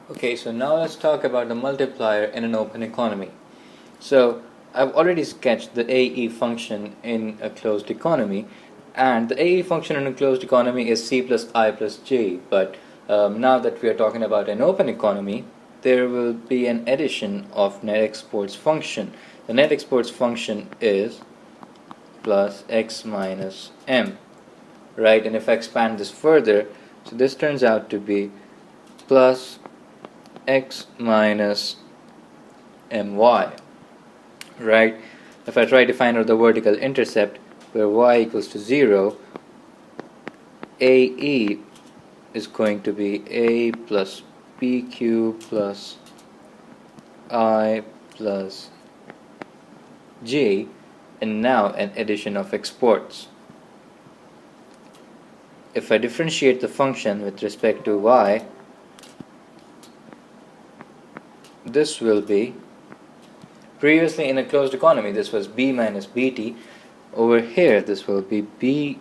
Okay, so now let's talk about the multiplier in an open economy. So I've already sketched the AE function in a closed economy, and the AE function in a closed economy is C plus I plus J. But now that we are talking about an open economy, there will be an addition of net exports function. The net exports function is plus x minus m, right? And if I expand this further, so this turns out to be plus x minus my, right? If I try to find out the vertical intercept where y equals to 0, AE is going to be a plus bq plus I plus j, and now an addition of exports. If I differentiate the function with respect to y, this will be, previously in a closed economy this was b minus bt. Over here this will be b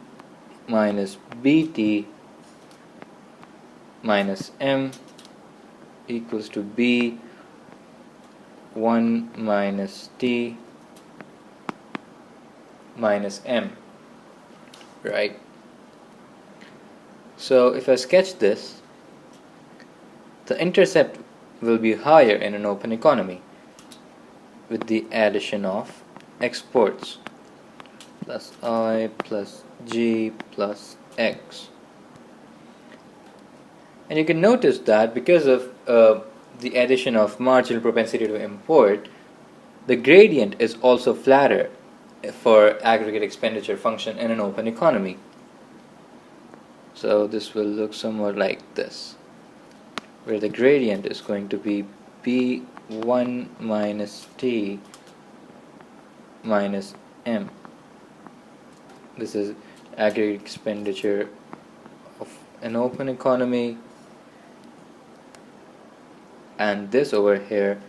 minus bt minus m equals to b 1 minus t minus m, right? So if I sketch this, the intercept will be higher in an open economy with the addition of exports plus I plus G plus X. And you can notice that because of the addition of marginal propensity to import, the gradient is also flatter for aggregate expenditure function in an open economy. So this will look somewhat like this, where the gradient is going to be b1 minus t minus m. This is aggregate expenditure of an open economy, and this over here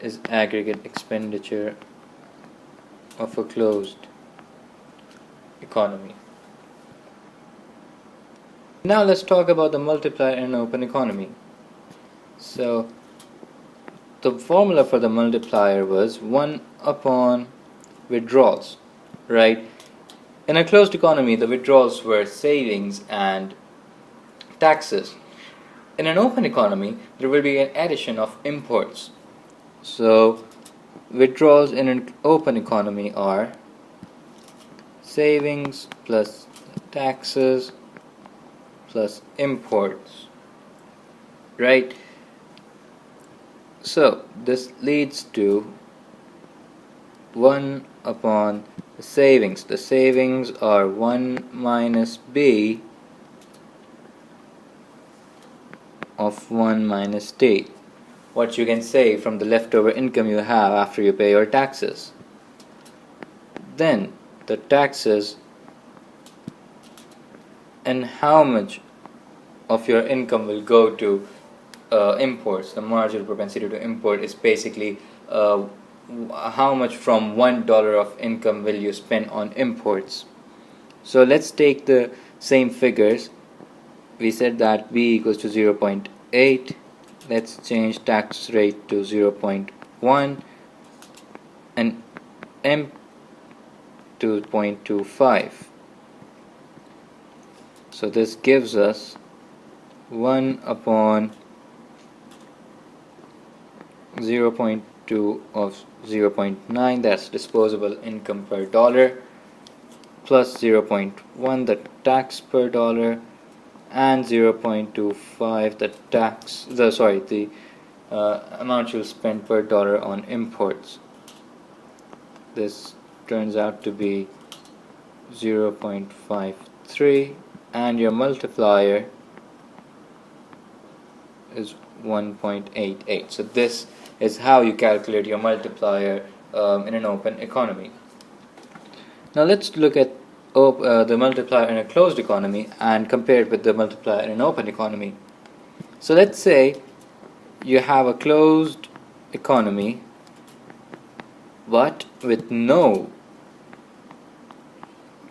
is aggregate expenditure of a closed economy. Now let's talk about the multiplier in an open economy. So the formula for the multiplier was 1 upon withdrawals, right? In a closed economy, the withdrawals were savings and taxes. In an open economy, there will be an addition of imports. So withdrawals in an open economy are savings plus taxes plus imports, right? So this leads to 1 upon the savings. The savings are 1 minus b of 1 minus t, what you can save from the leftover income you have after you pay your taxes. Then the taxes, and how much of your income will go to imports. The marginal propensity to import is basically how much from $1 of income will you spend on imports. So let's take the same figures. We said that b equals to 0.8. Let's change tax rate to 0.1 and m to 0.25. So this gives us 1 upon 0.2 of 0.9, that's disposable income per dollar, plus 0.1 the tax per dollar, and 0.25 the amount you'll spend per dollar on imports. This turns out to be 0.53, and your multiplier is 1.88. So this is how you calculate your multiplier in an open economy. Now let's look at the multiplier in a closed economy and compare it with the multiplier in an open economy. So let's say you have a closed economy but with no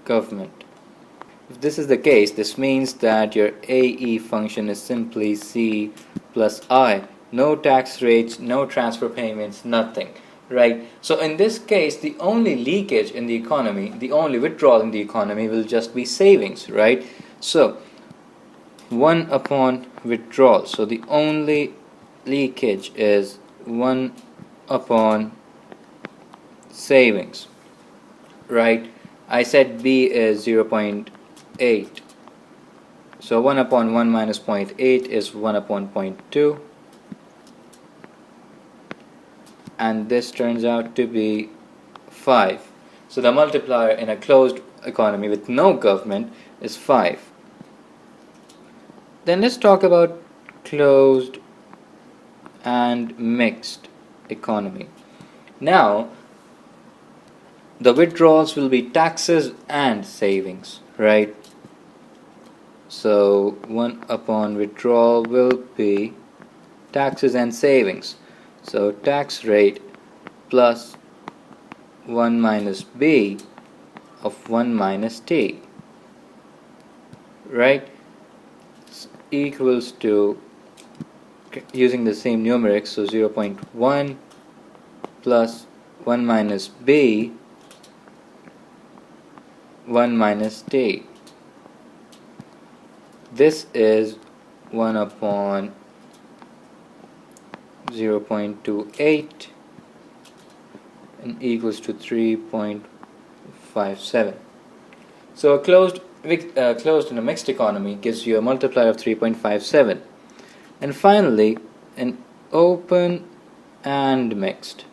government. if this is the case, this means that your AE function is simply C plus I. No tax rates, no transfer payments, nothing. Right? So in this case, the only leakage in the economy, the only withdrawal in the economy will just be savings, right? So 1 upon withdrawal. So the only leakage is 1 upon savings, right? I said B is 0.8. So 1 upon 1 minus 0.8 is 1 upon 0.2. And this turns out to be 5. So the multiplier in a closed economy with no government is 5. Then let's talk about closed and mixed economy. Now, the withdrawals will be taxes and savings, right? So 1 upon withdrawal will be taxes and savings. So tax rate plus 1 minus B of 1 minus T, right, equals to, using the same numerics, so 0.1 plus 1 minus B 1 minus T. This is 1 upon 0.28 and equals to 3.57. So a closed and a mixed economy gives you a multiplier of 3.57. And finally, an open and mixed.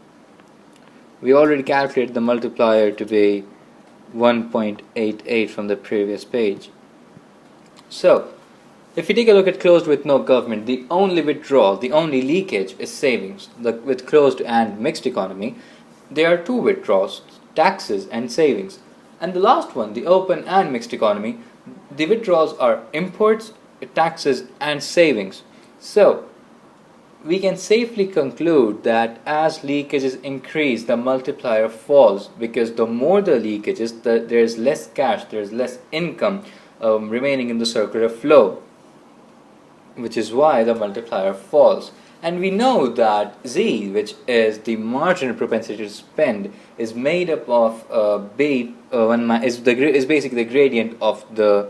We already calculated the multiplier to be 1.88 from the previous page. So, if you take a look at closed with no government, the only withdrawal, the only leakage is savings. With closed and mixed economy, there are two withdrawals, taxes and savings. And the last one, the open and mixed economy, the withdrawals are imports, taxes and savings. So, we can safely conclude that as leakages increase, the multiplier falls, because the more the leakages, there is less cash, there is less income remaining in the circular flow, which is why the multiplier falls. And we know that Z, which is the marginal propensity to spend, is made up of is basically the gradient of the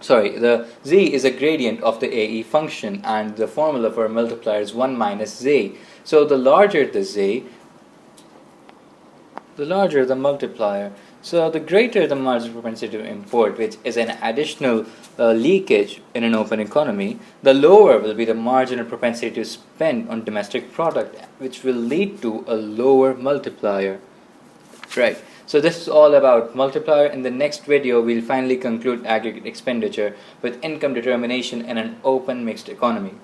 Z is a gradient of the AE function, and the formula for a multiplier is 1 minus Z. So the larger the Z, the larger the multiplier. So the greater the marginal propensity to import, which is an additional leakage in an open economy, the lower will be the marginal propensity to spend on domestic product, which will lead to a lower multiplier. Right. So this is all about multiplier. In the next video, we'll finally conclude aggregate expenditure with income determination in an open mixed economy.